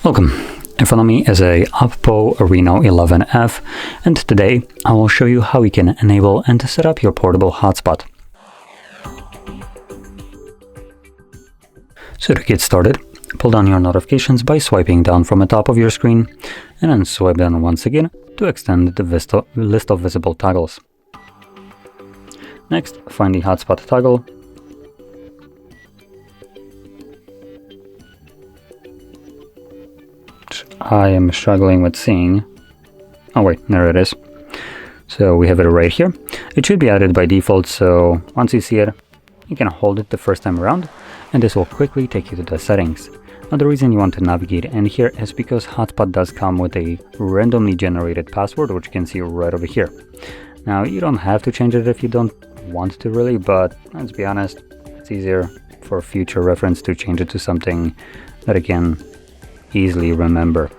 Welcome. In front of me is a OPPO Reno11 F, and today I will show you how you can enable and set up your portable hotspot. So to get started, pull down your notifications by swiping down from the top of your screen, and then swipe down once again to extend the list of visible toggles. Next, find the hotspot toggle. I am struggling with seeing. Oh wait, there it is. So we have it right here. It should be added by default, so once you see it, you can hold it the first time around, and this will quickly take you to the settings. Now the reason you want to navigate in here is because hotspot does come with a randomly generated password, which you can see right over here. Now you don't have to change it if you don't want to really, but let's be honest, it's easier for future reference to change it to something that I can easily remember.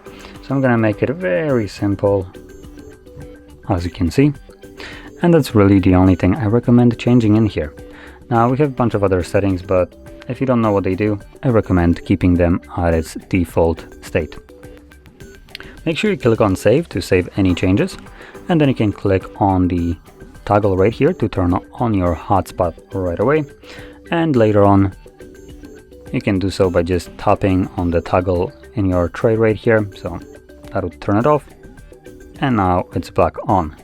So I'm gonna make it very simple, as you can see, and that's really the only thing I recommend changing in here. Now we have a bunch of other settings, but if you don't know what they do, I recommend keeping them at its default state. Make sure you click on save to save any changes, and then you can click on the toggle right here to turn on your hotspot right away, and later on you can do so by just tapping on the toggle in your tray right here, so that would turn it off, and now it's back on.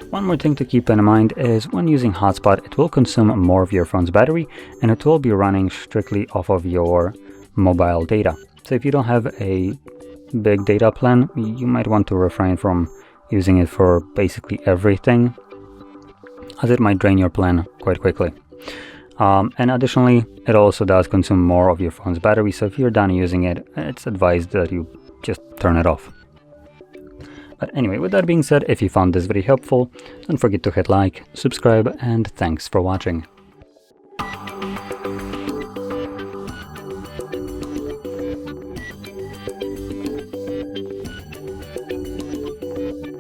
One more thing to keep in mind is when using hotspot, it will consume more of your phone's battery, and it will be running strictly off of your mobile data. So if you don't have a big data plan, you might want to refrain from using it for basically everything, as it might drain your plan quite quickly. And additionally, it also does consume more of your phone's battery, so if you're done using it, it's advised that you just turn it off. But anyway, with that being said, if you found this video helpful, don't forget to hit like, subscribe, and thanks for watching.